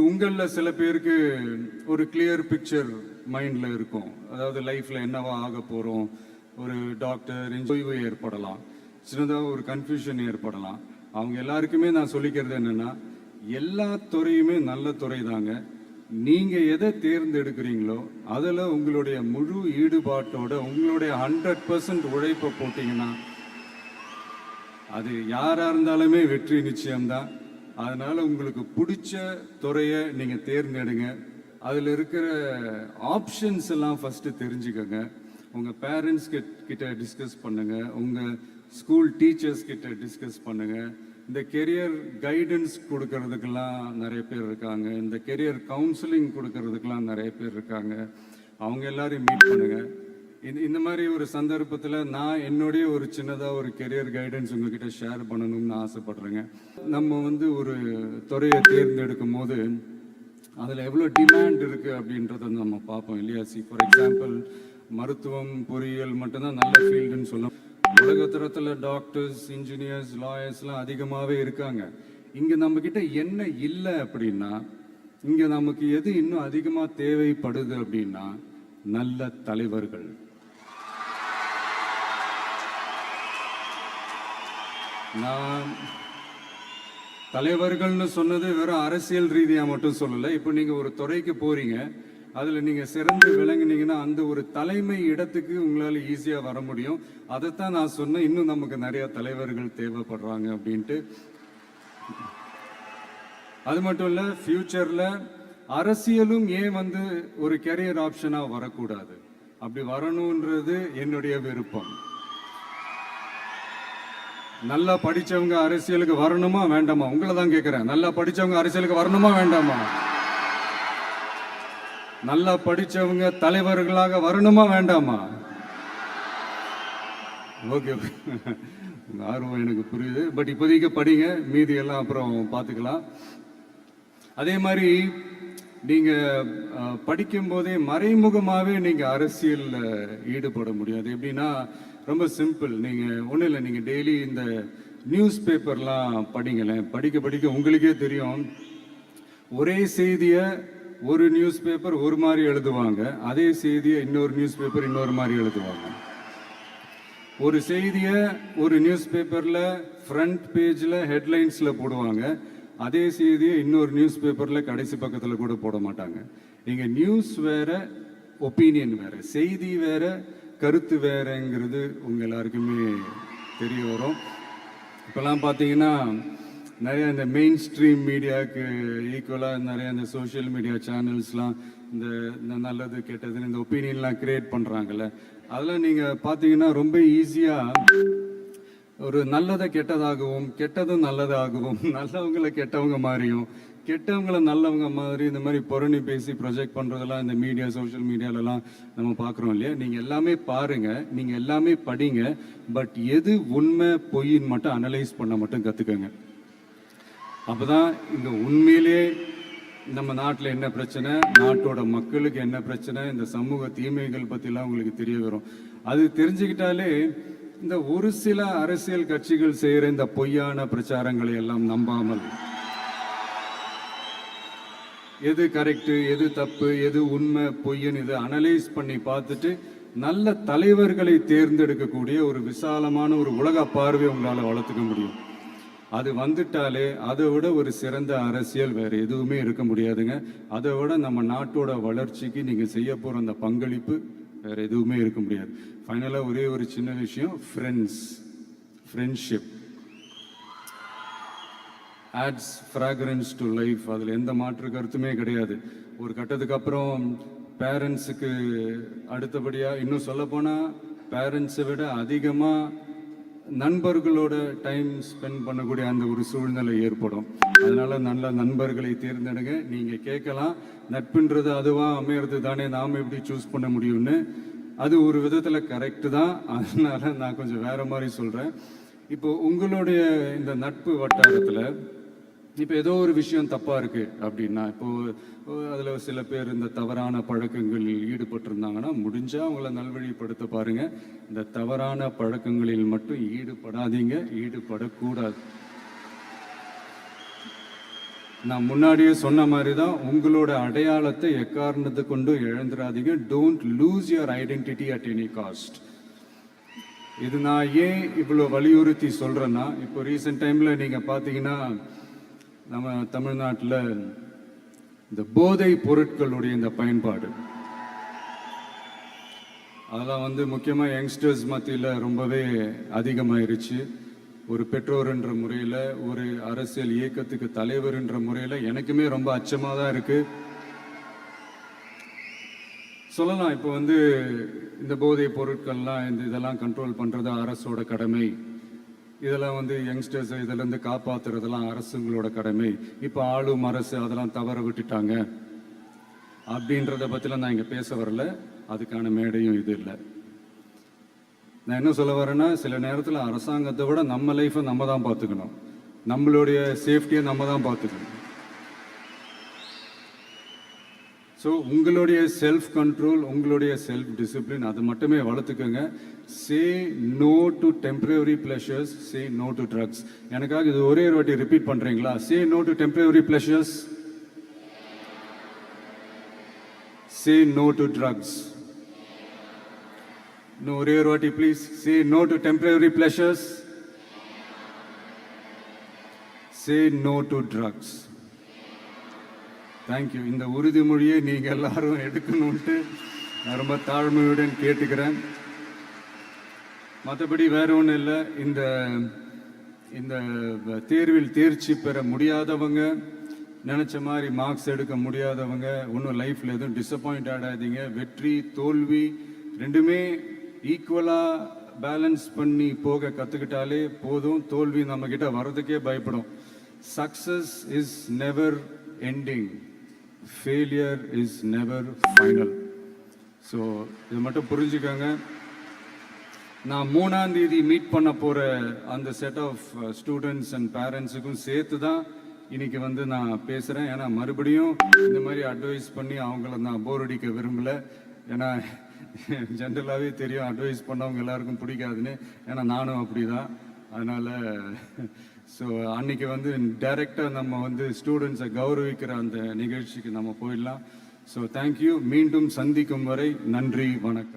உங்களில் சில பேருக்கு ஒரு கிளியர் பிக்சர் மைண்டில் இருக்கும். அதாவது லைஃப்பில் என்னவா ஆக போகிறோம், ஒரு டாக்டர் ஓய்வு ஏற்படலாம், சின்னதாக ஒரு கன்ஃபியூஷன் ஏற்படலாம். அவங்க எல்லாருக்குமே நான் சொல்லிக்கிறது என்னென்னா, எல்லா துறையுமே நல்ல துறை தாங்க. நீங்கள் எதை தேர்ந்தெடுக்கிறீங்களோ அதில் உங்களுடைய முழு ஈடுபாட்டோட உங்களுடைய 100% உழைப்பை போட்டிங்கன்னா அது யாராக இருந்தாலுமே வெற்றி நிச்சயம்தான். அதனால் உங்களுக்கு பிடிச்ச துறையை நீங்கள் தேர்ந்தெடுங்க. அதில் இருக்கிற ஆப்ஷன்ஸ் எல்லாம் ஃபஸ்ட்டு தெரிஞ்சுக்கோங்க. உங்கள் பேரண்ட்ஸ் கிட்ட டிஸ்கஸ் பண்ணுங்கள், உங்கள் ஸ்கூல் டீச்சர்ஸ் கிட்ட டிஸ்கஸ் பண்ணுங்கள். இந்த கெரியர் கைடன்ஸ் கொடுக்கறதுக்கெல்லாம் நிறைய பேர் இருக்காங்க, இந்த கெரியர் கவுன்சிலிங் கொடுக்கறதுக்கெல்லாம் நிறைய பேர் இருக்காங்க. அவங்க எல்லாரையும் மீட் பண்ணுங்கள். இந்த மாதிரி ஒரு சந்தர்ப்பத்தில் நான் என்னுடைய ஒரு சின்னதாக ஒரு கெரியர் கைடன்ஸ் உங்ககிட்ட ஷேர் பண்ணணும்னு ஆசைப்படுறேங்க. நம்ம ஒரு துறையை தேர்ந்தெடுக்கும் போது அதில் எவ்வளோ டிமாண்ட் இருக்குது அப்படின்றத நம்ம பார்ப்போம் இல்லையா? ஃபார் எக்ஸாம்பிள், மருத்துவம் பொறியியல் மட்டும்தான் நல்ல ஃபீல்டுன்னு சொல்லணும். உலகத்தரத்தில் டாக்டர்ஸ், இன்ஜினியர்ஸ், லாயர்ஸ்லாம் அதிகமாகவே இருக்காங்க. இங்கே நம்மக்கிட்ட என்ன இல்லை அப்படின்னா, இங்கே நமக்கு எது இன்னும் அதிகமாக தேவைப்படுது அப்படின்னா நல்ல தலைவர்கள். நான் தலைவர்கள்னு சொன்னது வெறும் அரசியல் ரீதியாக மட்டும் சொல்லலை. இப்போ நீங்கள் ஒரு துறைக்கு போகிறீங்க, அதில் நீங்கள் சிறந்து விளங்குனீங்கன்னா அந்த ஒரு தலைமை இடத்துக்கு உங்களால் ஈஸியாக வர முடியும். அதைத்தான் நான் சொன்னேன், இன்னும் நமக்கு நிறைய தலைவர்கள் தேவைப்படுறாங்க அப்படின்ட்டு. அது மட்டும் இல்லை, ஃப்யூச்சரில் அரசியலும் ஏன் ஒரு கெரியர் ஆப்ஷனாக வரக்கூடாது, அப்படி வரணுன்றது என்னுடைய விருப்பம். நல்லா படித்தவங்க அரசியலுக்கு வரணுமா வேண்டாமா? உங்களை தான் கேட்குறேன். நல்லா படித்தவங்க அரசியலுக்கு வரணுமா வேண்டாமா? நல்லா படித்தவங்க தலைவர்களாக வரணுமா வேண்டாமா? ஓகே, ஆர்வம் எனக்கு புரியுது. பட் இப்போதைக்கு படிங்க, மீதி எல்லாம் அப்புறம் பார்த்துக்கலாம். அதே மாதிரி நீங்கள் படிக்கும் போதே மறைமுகமாகவே நீங்கள் அரசியலில் ஈடுபட முடியாது. எப்படின்னா, ரொம்ப சிம்பிள். நீங்கள் ஒன்றும் இல்லை, நீங்கள் டெய்லி இந்த நியூஸ் பேப்பர்லாம் படிங்களேன். படிக்க படிக்க உங்களுக்கே தெரியும், ஒரே செய்தியை ஒரு நியூஸ் பேப்பர் ஒரு மாதிரி எழுதுவாங்க, அதே செய்தியை இன்னொரு நியூஸ் பேப்பர் இன்னொரு மாதிரி எழுதுவாங்க. ஒரு செய்தியை ஒரு நியூஸ் பேப்பரில் ஃப்ரண்ட் பேஜில் ஹெட்லைன்ஸில் போடுவாங்க, அதே செய்தியை இன்னொரு நியூஸ் பேப்பரில் கடைசி பக்கத்தில் கூட போட மாட்டாங்க. நீங்கள் நியூஸ் வேறு, ஒப்பீனியன் வேறு, செய்தி வேறு, கருத்து வேறுங்கிறது உங்கள் எல்லாருக்குமே தெரிய வரும். இப்போல்லாம் பார்த்தீங்கன்னா நிறைய இந்த மெயின் ஸ்ட்ரீம் மீடியாவுக்கு ஈக்குவலாக நிறைய இந்த சோஷியல் மீடியா சேனல்ஸ்லாம் இந்த நல்லது கெட்டதுன்னு இந்த ஒப்பீனியன்லாம் க்ரியேட் பண்ணுறாங்கல்ல. அதெல்லாம் நீங்கள் பார்த்தீங்கன்னா ரொம்ப ஈஸியாக ஒரு நல்லதை கெட்டதாகவும் கெட்டதும் நல்லதாகவும் நல்லவங்களை கெட்டவங்க மாதிரியும் கெட்டவங்களை நல்லவங்க மாதிரி இந்த மாதிரி புரணி பேசி ப்ரொஜெக்ட் பண்ணுறதெல்லாம் இந்த மீடியா, சோஷியல் மீடியாலலாம் நம்ம பார்க்குறோம் இல்லையா? நீங்கள் எல்லாமே பாருங்கள், நீங்கள் எல்லாமே படிங்க, பட் எது உண்மை பொய்ன்னு மட்டும் அனலைஸ் பண்ண மட்டும் கற்றுக்கங்க. அப்போ தான் இந்த உண்மையிலே நம்ம நாட்டில் என்ன பிரச்சனை, நாட்டோட மக்களுக்கு என்ன பிரச்சனை, இந்த சமூக தீமைகள் பற்றிலாம் உங்களுக்கு தெரிய வரும். அது தெரிஞ்சுக்கிட்டாலே இந்த ஒரு சில அரசியல் கட்சிகள் செய்கிற இந்த பொய்யான பிரச்சாரங்களை எல்லாம் நம்பாமல் எது கரெக்டு, எது தப்பு, எது உண்மை பொய்ன்னு இதை அனலைஸ் பண்ணி பார்த்துட்டு நல்ல தலைவர்களை தேர்ந்தெடுக்கக்கூடிய ஒரு விசாலமான ஒரு உலக பார்வை உங்களால் வளர்த்துக்க முடியும். அது வந்துட்டாலே அதை விட ஒரு சிறந்த அரசியல் வேறு எதுவுமே இருக்க முடியாதுங்க. அதை விட நம்ம நாட்டோட வளர்ச்சிக்கு நீங்கள் செய்ய போகிற அந்த பங்களிப்பு வேறு எதுவுமே இருக்க முடியாது. ஃபைனலாக ஒரே ஒரு சின்ன விஷயம், friendship adds fragrance to life. அதில் எந்த மாற்று கருத்துமே கிடையாது. ஒரு கட்டத்துக்கு அப்புறம் பேரண்ட்ஸுக்கு அடுத்தபடியாக, இன்னும் சொல்லப்போனால் பேரண்ட்ஸை விட அதிகமாக நண்பர்களோட டைம் ஸ்பெண்ட் பண்ணக்கூடிய அந்த ஒரு சூழ்நிலை ஏற்படும். அதனால் நல்ல நண்பர்களை தேர்ந்தெடுங்க. நீங்கள் கேட்கலாம், நட்புன்றது அதுவாக அமையிறது தானே, நாம் எப்படி சூஸ் பண்ண முடியும்னு. அது ஒரு விதத்தில் கரெக்டு தான். அதனால் நான் கொஞ்சம் வேறு மாதிரி சொல்கிறேன். இப்போது உங்களுடைய இந்த நட்பு வட்டாரத்தில் இப்போ ஏதோ ஒரு விஷயம் தப்பாக இருக்குது அப்படின்னா, இப்போது அதில் சில பேர் இந்த தவறான பழக்கங்களில் ஈடுபட்டிருந்தாங்கன்னா முடிஞ்சால் அவங்கள நல்வழிப்படுத்த பாருங்கள். இந்த தவறான பழக்கங்களில் மட்டும் ஈடுபடாதீங்க, ஈடுபடக்கூடாது. நான் முன்னாடியே சொன்ன மாதிரி தான், உங்களோட அடையாளத்தை எக்காரணத்தை கொண்டு இழந்துடாதீங்க. Don't lose your identity at any cost. இது நான் ஏன் இவ்வளோ வலியுறுத்தி சொல்கிறேன்னா, இப்போ ரீசெண்ட் டைமில் நீங்கள் பார்த்தீங்கன்னா நம்ம தமிழ்நாட்டில் இந்த போதை பொருட்களுடைய இந்த பயன்பாடு அதெல்லாம் வந்து முக்கியமாக யங்ஸ்டர்ஸ் மத்தியில் ரொம்பவே அதிகமாயிருச்சு. ஒரு பெற்றோர்ன்ற முறையில், ஒரு அரசியல் இயக்கத்துக்கு தலைவர்ன்ற முறையில் எனக்குமே ரொம்ப அச்சமாக தான் இருக்குது. சொல்லலாம் இப்போ வந்து இந்த போதை பொருட்கள்லாம் இதெல்லாம் கண்ட்ரோல் பண்ணுறது அரசோட கடமை, இதெல்லாம் வந்து யங்ஸ்டர்ஸ் இதிலேருந்து காப்பாற்றுறதெல்லாம் அரசுங்களோட கடமை. இப்போ ஆளும் அரசு அதெல்லாம் தவற விட்டுட்டாங்க அப்படின்றத பற்றிலாம் நான் இங்கே பேச வரல. அதுக்கான மேடையும் இது இல்லை. நான் என்ன சொல்ல வரேன்னா, சில நேரத்தில் அரசாங்கத்தை விட நம்ம லைஃப்பை நம்ம தான் பார்த்துக்கணும், நம்மளுடைய சேஃப்டியை நம்ம தான் பார்த்துக்கணும். ஸோ உங்களுடைய செல்ஃப் கண்ட்ரோல், உங்களுடைய செல்ஃப் டிசிப்ளின் அது மட்டுமே வளர்த்துக்கோங்க. Say no to temporary pleasures, say no to drugs. எனக்காக இது ஒரே ஒரு வாட்டி ரிப்பீட் பண்ணுறீங்களா? Say no to temporary pleasures, say no to drugs. No, ஒரே ஒரு வாட்டி please. Say no to temporary pleasures. Say no to drugs. Thank you. இந்த உறுதிமொழியை நீங்கள் எல்லாரும் எடுக்கணும்ட்டு நான் ரொம்ப தாழ்மையுடன் கேட்டுக்கிறேன். மற்றபடி வேற ஒன்றும் இல்லை. இந்த தேர்வில் தேர்ச்சி பெற முடியாதவங்க, நினச்ச மாதிரி மார்க்ஸ் எடுக்க முடியாதவங்க ஒன்றும் லைஃப்பில் எதுவும் டிசப்பாயிண்ட் ஆகாதீங்க. வெற்றி தோல்வி ரெண்டுமே ஈக்குவலாக பேலன்ஸ் பண்ணி போக கற்றுக்கிட்டாலே போதும். தோல்வி நம்மக்கிட்ட வர்றதுக்கே பயப்படும். Success is never ending, failure is never final. So இது மட்டும் புரிஞ்சுக்கோங்க. நான் 3ஆம் தேதி மீட் பண்ண போகிற அந்த செட் ஆஃப் ஸ்டூடெண்ட்ஸ் அண்ட் பேரண்ட்ஸுக்கும் சேர்த்து தான் இன்னைக்கு வந்து நான் பேசுகிறேன். ஏன்னா மறுபடியும் இந்த மாதிரி அட்வைஸ் பண்ணி அவங்கள நான் போர் அடிக்க விரும்பலை. ஏன்னா ஜென்ரலாகவே தெரியும் அட்வைஸ் பண்ணவங்க எல்லாருக்கும் பிடிக்காதுன்னு. ஏன்னா நானும் அப்படி தான். அதனால் ஸோ அன்றைக்கி வந்து டைரெக்டாக நம்ம வந்து ஸ்டூடெண்ட்ஸை கௌரவிக்கிற அந்த நிகழ்ச்சிக்கு நம்ம போயிடலாம். So thank you. மீண்டும் சந்திக்கும் வரை நன்றி, வணக்கம்.